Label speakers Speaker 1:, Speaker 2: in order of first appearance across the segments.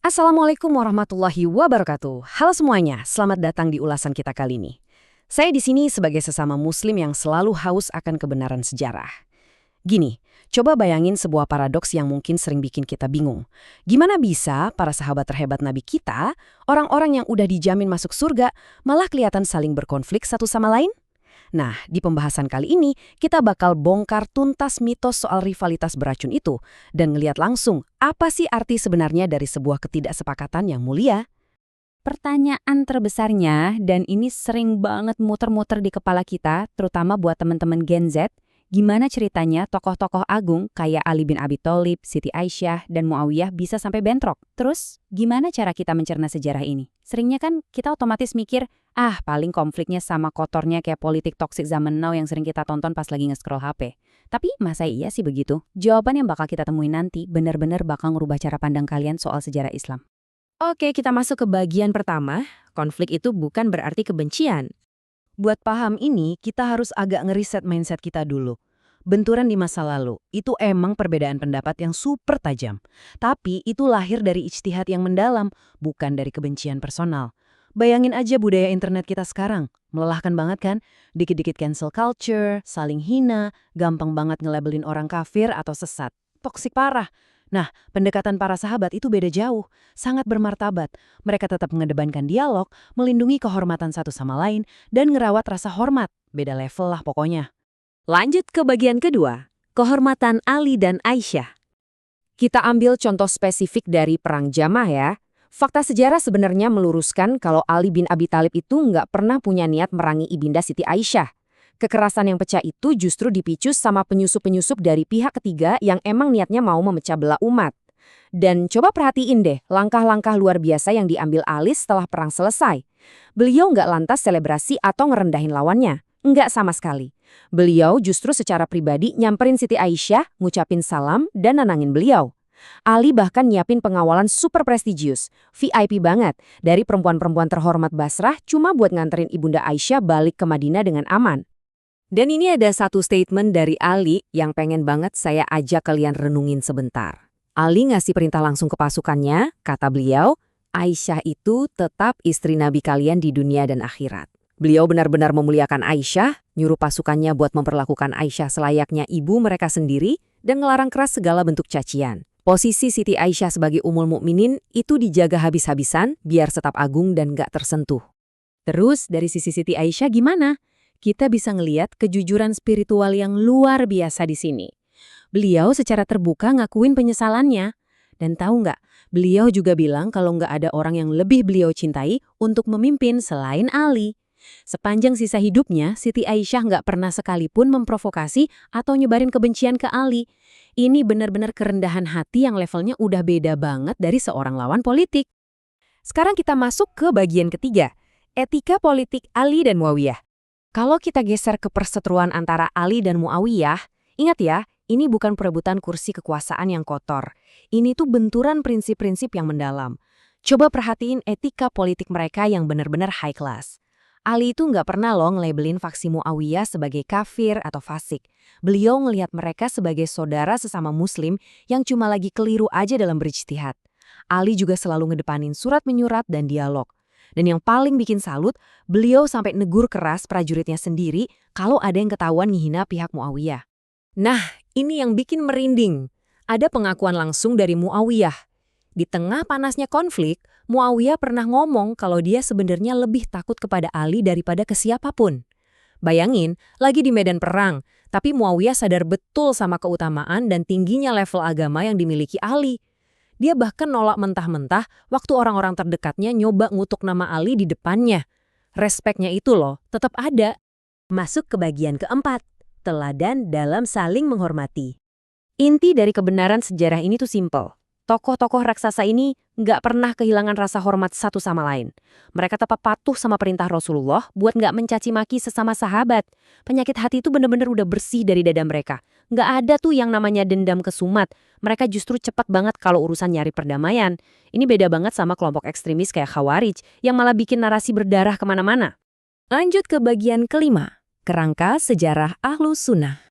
Speaker 1: Assalamualaikum warahmatullahi wabarakatuh. Halo semuanya, selamat datang di ulasan kita kali ini. Saya di sini sebagai sesama muslim yang selalu haus akan kebenaran sejarah. Gini, coba bayangin sebuah paradoks yang mungkin sering bikin kita bingung. Gimana bisa para sahabat terhebat Nabi kita, orang-orang yang udah dijamin masuk surga, malah kelihatan saling berkonflik satu sama lain? Nah, di pembahasan kali ini, kita bakal bongkar tuntas mitos soal rivalitas beracun itu dan ngeliat langsung apa sih arti sebenarnya dari sebuah ketidaksepakatan yang mulia.
Speaker 2: Pertanyaan terbesarnya, dan ini sering banget muter-muter di kepala kita, terutama buat teman-teman Gen Z, gimana ceritanya tokoh-tokoh agung kayak Ali bin Abi Thalib, Siti Aisyah, dan Muawiyah bisa sampai bentrok? Terus, gimana cara kita mencerna sejarah ini? Seringnya kan kita otomatis mikir, paling konfliknya sama kotornya kayak politik toksik zaman now yang sering kita tonton pas lagi nge-scroll HP. Tapi masa iya sih begitu? Jawaban yang bakal kita temuin nanti benar-benar bakal ngerubah cara pandang kalian soal sejarah Islam.
Speaker 3: Oke, kita masuk ke bagian pertama. Konflik itu bukan berarti kebencian.
Speaker 1: Buat paham ini, kita harus agak ngeriset mindset kita dulu. Benturan di masa lalu, itu emang perbedaan pendapat yang super tajam. Tapi itu lahir dari ijtihad yang mendalam, bukan dari kebencian personal. Bayangin aja budaya internet kita sekarang. Melelahkan banget kan? Dikit-dikit cancel culture, saling hina, gampang banget ngelabelin orang kafir atau sesat. Toksik parah. Nah, pendekatan para sahabat itu beda jauh, sangat bermartabat. Mereka tetap mengedepankan dialog, melindungi kehormatan satu sama lain, dan ngerawat rasa hormat. Beda level lah pokoknya.
Speaker 3: Lanjut ke bagian kedua, kehormatan Ali dan Aisyah.
Speaker 1: Kita ambil contoh spesifik dari Perang Jamah ya. Fakta sejarah sebenarnya meluruskan kalau Ali bin Abi Thalib itu nggak pernah punya niat merangi Ibunda Siti Aisyah. Kekerasan yang pecah itu justru dipicu sama penyusup-penyusup dari pihak ketiga yang emang niatnya mau memecah belah umat. Dan coba perhatiin deh langkah-langkah luar biasa yang diambil Ali setelah perang selesai. Beliau nggak lantas selebrasi atau ngerendahin lawannya. Nggak sama sekali. Beliau justru secara pribadi nyamperin Siti Aisyah, ngucapin salam, dan nenangin beliau. Ali bahkan nyiapin pengawalan super prestigius, VIP banget, dari perempuan-perempuan terhormat Basrah cuma buat nganterin Ibunda Aisyah balik ke Madinah dengan aman. Dan ini ada satu statement dari Ali yang pengen banget saya ajak kalian renungin sebentar. Ali ngasih perintah langsung ke pasukannya, kata beliau, Aisyah itu tetap istri Nabi kalian di dunia dan akhirat. Beliau benar-benar memuliakan Aisyah, nyuruh pasukannya buat memperlakukan Aisyah selayaknya ibu mereka sendiri, dan ngelarang keras segala bentuk cacian. Posisi Siti Aisyah sebagai Ummul Mukminin itu dijaga habis-habisan biar tetap agung dan gak tersentuh. Terus dari sisi Siti Aisyah gimana? Kita bisa ngeliat kejujuran spiritual yang luar biasa di sini. Beliau secara terbuka ngakuin penyesalannya. Dan tahu nggak, beliau juga bilang kalau nggak ada orang yang lebih beliau cintai untuk memimpin selain Ali. Sepanjang sisa hidupnya, Siti Aisyah nggak pernah sekalipun memprovokasi atau nyebarin kebencian ke Ali. Ini benar-benar kerendahan hati yang levelnya udah beda banget dari seorang lawan politik. Sekarang kita masuk ke bagian ketiga, etika politik Ali dan Muawiyah. Kalau kita geser ke perseteruan antara Ali dan Muawiyah, ingat ya, ini bukan perebutan kursi kekuasaan yang kotor. Ini tuh benturan prinsip-prinsip yang mendalam. Coba perhatiin etika politik mereka yang benar-benar high class. Ali itu nggak pernah loh ngelabelin faksi Muawiyah sebagai kafir atau fasik. Beliau ngelihat mereka sebagai saudara sesama muslim yang cuma lagi keliru aja dalam berijtihad. Ali juga selalu ngedepanin surat menyurat dan dialog. Dan yang paling bikin salut, beliau sampai negur keras prajuritnya sendiri kalau ada yang ketahuan ngehina pihak Muawiyah. Nah, ini yang bikin merinding. Ada pengakuan langsung dari Muawiyah. Di tengah panasnya konflik, Muawiyah pernah ngomong kalau dia sebenarnya lebih takut kepada Ali daripada ke siapapun. Bayangin, lagi di medan perang, tapi Muawiyah sadar betul sama keutamaan dan tingginya level agama yang dimiliki Ali. Dia bahkan nolak mentah-mentah waktu orang-orang terdekatnya nyoba ngutuk nama Ali di depannya. Respeknya itu loh, tetap ada.
Speaker 3: Masuk ke bagian keempat, teladan dalam saling menghormati.
Speaker 1: Inti dari kebenaran sejarah ini tuh simpel. Tokoh-tokoh raksasa ini nggak pernah kehilangan rasa hormat satu sama lain. Mereka tetap patuh sama perintah Rasulullah buat nggak mencaci maki sesama sahabat. Penyakit hati itu bener-bener udah bersih dari dada mereka. Nggak ada tuh yang namanya dendam kesumat. Mereka justru cepat banget kalau urusan nyari perdamaian. Ini beda banget sama kelompok ekstremis kayak Khawarij yang malah bikin narasi berdarah kemana-mana.
Speaker 3: Lanjut ke bagian kelima, kerangka sejarah Ahlus Sunnah.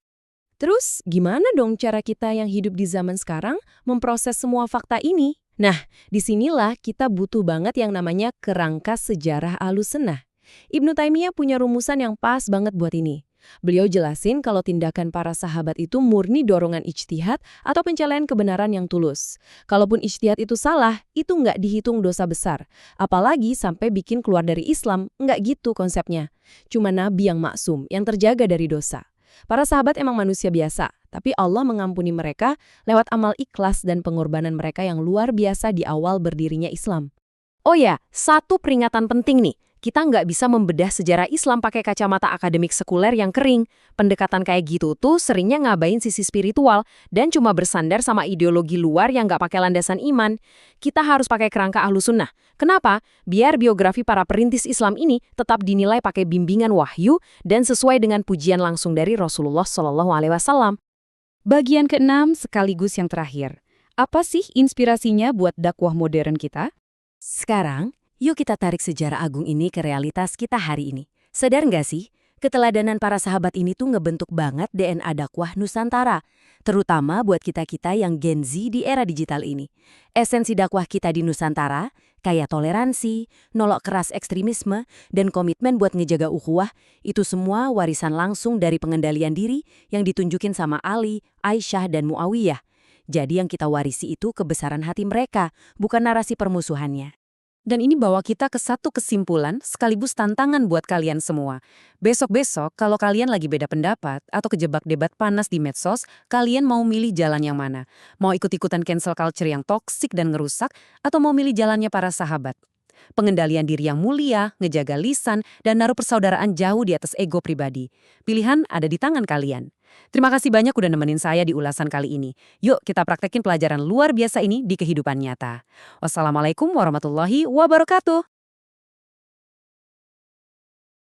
Speaker 1: Terus, gimana dong cara kita yang hidup di zaman sekarang memproses semua fakta ini?
Speaker 2: Nah, disinilah kita butuh banget yang namanya kerangka sejarah Ahlussunnah. Ibnu Taimiyah punya rumusan yang pas banget buat ini. Beliau jelasin kalau tindakan para sahabat itu murni dorongan ijtihad atau pencapaian kebenaran yang tulus. Kalaupun ijtihad itu salah, itu nggak dihitung dosa besar. Apalagi sampai bikin keluar dari Islam, nggak gitu konsepnya. Cuma Nabi yang maksum, yang terjaga dari dosa. Para sahabat emang manusia biasa, tapi Allah mengampuni mereka lewat amal ikhlas dan pengorbanan mereka yang luar biasa di awal berdirinya Islam.
Speaker 1: Oh ya, satu peringatan penting nih. Kita nggak bisa membedah sejarah Islam pakai kacamata akademik sekuler yang kering. Pendekatan kayak gitu tuh seringnya ngabain sisi spiritual dan cuma bersandar sama ideologi luar yang nggak pakai landasan iman. Kita harus pakai kerangka Ahlussunnah. Kenapa? Biar biografi para perintis Islam ini tetap dinilai pakai bimbingan wahyu dan sesuai dengan pujian langsung dari Rasulullah SAW.
Speaker 2: Bagian keenam sekaligus yang terakhir. Apa sih inspirasinya buat dakwah modern kita?
Speaker 1: Sekarang, yuk kita tarik sejarah agung ini ke realitas kita hari ini. Sadar nggak sih, keteladanan para sahabat ini tuh ngebentuk banget DNA dakwah Nusantara. Terutama buat kita-kita yang Gen Z di era digital ini. Esensi dakwah kita di Nusantara, kayak toleransi, nolak keras ekstremisme, dan komitmen buat ngejaga ukhuwah, itu semua warisan langsung dari pengendalian diri yang ditunjukin sama Ali, Aisyah, dan Muawiyah. Jadi yang kita warisi itu kebesaran hati mereka, bukan narasi permusuhannya. Dan ini bawa kita ke satu kesimpulan sekaligus tantangan buat kalian semua. Besok-besok kalau kalian lagi beda pendapat atau kejebak debat panas di medsos, kalian mau milih jalan yang mana? Mau ikut-ikutan cancel culture yang toksik dan ngerusak, atau mau milih jalannya para sahabat? Pengendalian diri yang mulia, ngejaga lisan, dan naruh persaudaraan jauh di atas ego pribadi. Pilihan ada di tangan kalian. Terima kasih banyak udah nemenin saya di ulasan kali ini. Yuk kita praktekin pelajaran luar biasa ini di kehidupan nyata. Wassalamualaikum warahmatullahi wabarakatuh.